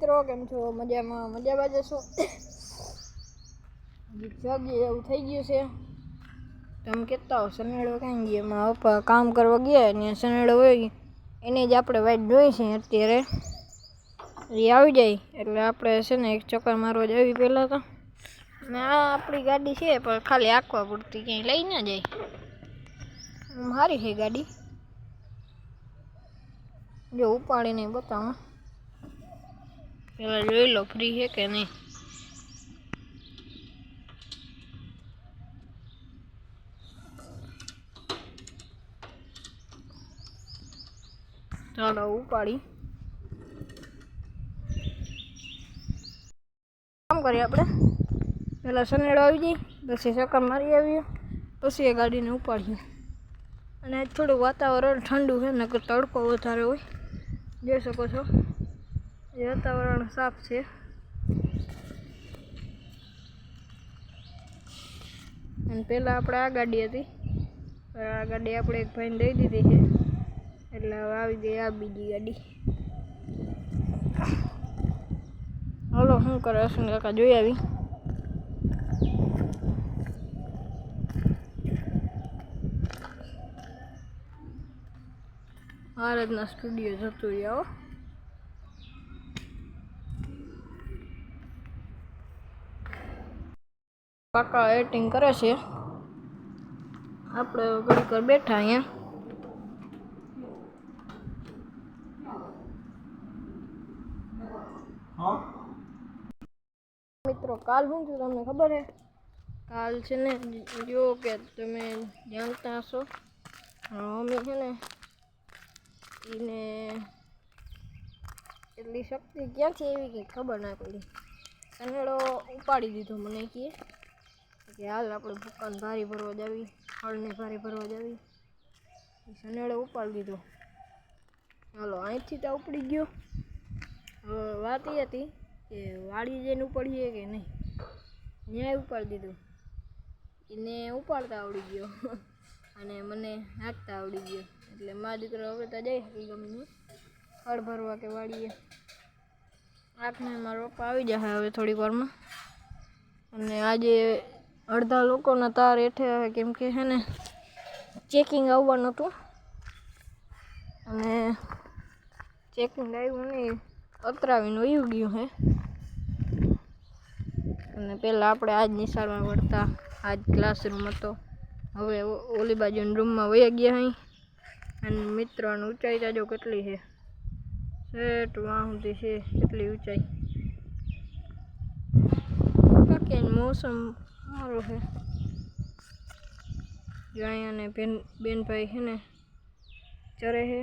મિત્રો કેમ છો? મજામાં જશો? જગ્યા એવું થઈ ગયું છે. તમે કહેતા હો સનેડો ક્યાં ગયા? એમાં પપ્પા કામ કરવા ગયા ને સનેડો હોય એને જ આપણે વાઈટ જોઈ છે અત્યારે. એ આવી જાય એટલે આપણે છે ને એક ચક્કર મારવા જ આવી પહેલાં તો. ને આ આપણી ગાડી છે પણ ખાલી આંકવા પૂરતી ક્યાંય લઈ ના જાય. સારી છે ગાડી. જો ઉપાડીને બતાવો પેલા જોઈ લો ફ્રી છે કે નહીં. ચાલો ઉપાડી કામ કરીએ આપણે. પેલા સનેડો આવી જાય પછી ચક્કર મારી આવીએ પછી એ ગાડીને ઉપાડીએ. અને થોડું વાતાવરણ ઠંડુ છે ને તડકો વધારે હોય જોઈ શકો છો. એ વાતાવરણ સાફ છે. અને પહેલાં આપણે આ ગાડી હતી આ ગાડી આપણે એક ભાઈને દઈ દીધી છે એટલે હવે આવી ગઈ આ બીજી ગાડી. હાલો શું કરે અશ્વિન કાકા જોઈ આવી. આ રીતના સ્ટુડિયો જતું રહ્યા. કાકા એડિટિંગ કરે છે. આપણે ઘડી પર બેઠા અહીંયા. મિત્રો કાલ શું થયું તમને ખબર છે? કાલ છે ને જો કે તમે જાણતા હશો અમે છે ને એને એટલી શક્તિ ક્યાંથી એવી કંઈ ખબર ના પડી. સનેડો ઉપાડી દીધો મને કે હાલ આપણે ભૂકાન ભારી ભરવા જાવી હળને ભારી ભરવા જાવી. સનેડો ઉપાડી દીધો. હાલો અહીંથી તો ઉપડી ગયો. હવે વાત એ હતી કે વાડી જઈને ઉપાડીએ કે નહીં. ન્યાય ઉપાડી દીધું. એને ઉપાડતા આવડી ગયો અને મને હાંકતા આવડી ગયો. એટલે મારા દીકરો હવે તો જઈ શકી ગમે હળ ભરવા કે વાળીએ. આંખને મારા પપ્પા આવી જશે હવે થોડીક વારમાં. અને આજે અડધા લોકોના તાર હેઠે કેમ કે છે ને ચેકિંગ આવવાનું હતું અને ચેકિંગ આવ્યું નહીં અત્રાવીને વયું ગયું છે. અને પહેલાં આપણે આજ નિશાળમાં ભણતા આજ ક્લાસરૂમ હતો. હવે ઓલી બાજુના રૂમમાં વયા ગયા અહીં. અને મિત્રોની ઊંચાઈ જાજો કેટલી છે સેટ વાં સુધી છે કેટલી ઊંચાઈ. બાકી મોસમ સારું છે. જો અહીંયા ને બેનભાઈ છે ને ચરે છે.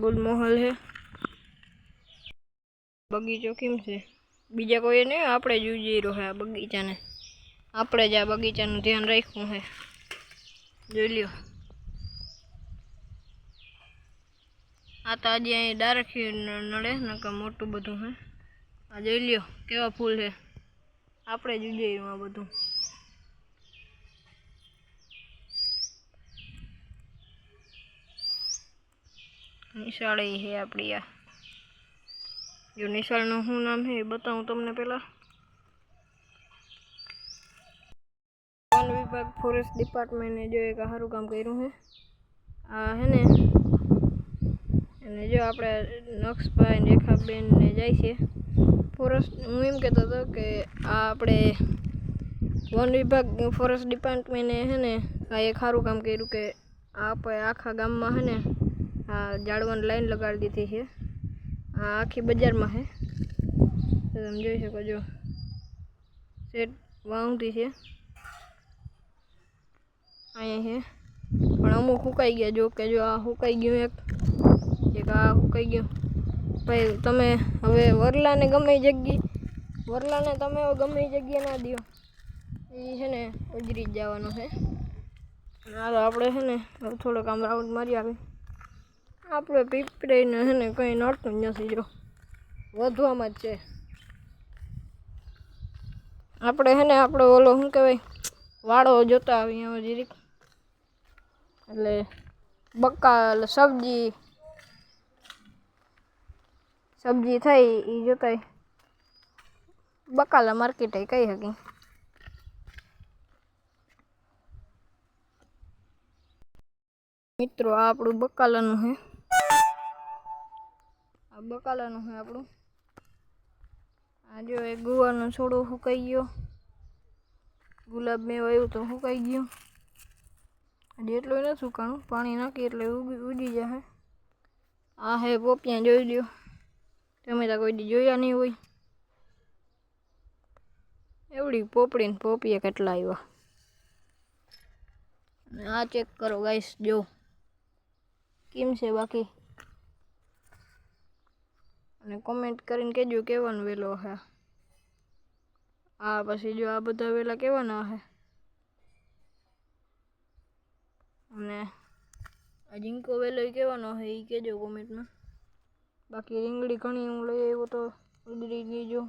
ગુલમોહલ છે. બગીચો કેમ છે બીજા કોઈએ નહીં આપણે જ ઉજવી રહ્યો છે આ બગીચાને. આપણે જ આ બગીચાનું ધ્યાન રાખ્યું છે. જોઈ લ્યો આ તો આજે અહીં ડાયરેક્ટ નડે નકર મોટું બધું છે. આ જોઈ લ્યો કેવા ફૂલ છે. આપણે જ ઉજવી રહ્યું આ બધું. નિશાળ છે આપણી આ. જો નિશાળનું શું નામ છે એ બતાવું તમને પહેલાં. વન વિભાગ ફોરેસ્ટ ડિપાર્ટમેન્ટે જો એક સારું કામ કર્યું છે. આ છે ને અને જો આપણે નક્ષભાઈ રેખાબેન ને જાય છે ફોરેસ્ટ. હું એમ કહેતો હતો કે આ આપણે વન વિભાગ ફોરેસ્ટ ડિપાર્ટમેન્ટે છે ને આ એક સારું કામ કર્યું કે આપણે આખા ગામમાં છે ને આ ઝાડવાની લાઈન લગાડી દીધી છે. આ આખી બજારમાં છે તો તમે જોઈ શકો છો સેટ વાઉન્ટી છે અહીંયા છે. પણ અમુક સુકાઈ ગયા જો કે જો આ સુકાઈ ગયું એક આ સુકાઈ ગયું. ભાઈ તમે હવે વરલાને ગમે તમે ગમે એ જગ્યાએ ના દો એ છે ને ઉજરી જ જવાનું છે. હાલો આપણે છે ને થોડોક આમ રાઉન્ડ મારી આવી. આપણે પીપળીને છે ને કંઈ નડતું જ નથી. જો વધવામાં જ છે. આપણે છે ને આપણો ઓલો શું કહેવાય વાળો જોતા આવીએ હવે જીરીક. એટલે બકાલ સબ્જી થઈ એ જોતાય બકાલા માર્કેટ કઈ હકી મિત્રો આ આપણું બકાલાનું હે આપણું આ જો એક ગુવારનો છોડો સુકાઈ ગયો ગુલાબ મેં વાવ્યું તો સુકાઈ ગયું હજી એટલું નથી સુકાણું પાણી નાખી એટલે ઉગી જશે આ હે પોપિયા જોઈ લ્યો તમે તો કોઈ દી જોયા નહીં હોય એવડી પોપડી ને પોપિયા કેટલા આવ્યા અને આ ચેક કરો ગાઈસ જો કેમ છે બાકી અને કોમેન્ટ કરીને કહેજો કેવાનો વેલો હે આ પછી જો આ બધા વેલા કેવાના હે અને આ જીંકો વેલો કેવાનો હે એ કહેજો કોમેન્ટમાં બાકી રીંગણી ઘણી હું લઈ આવ્યો તો ઉધરી ગઈ જો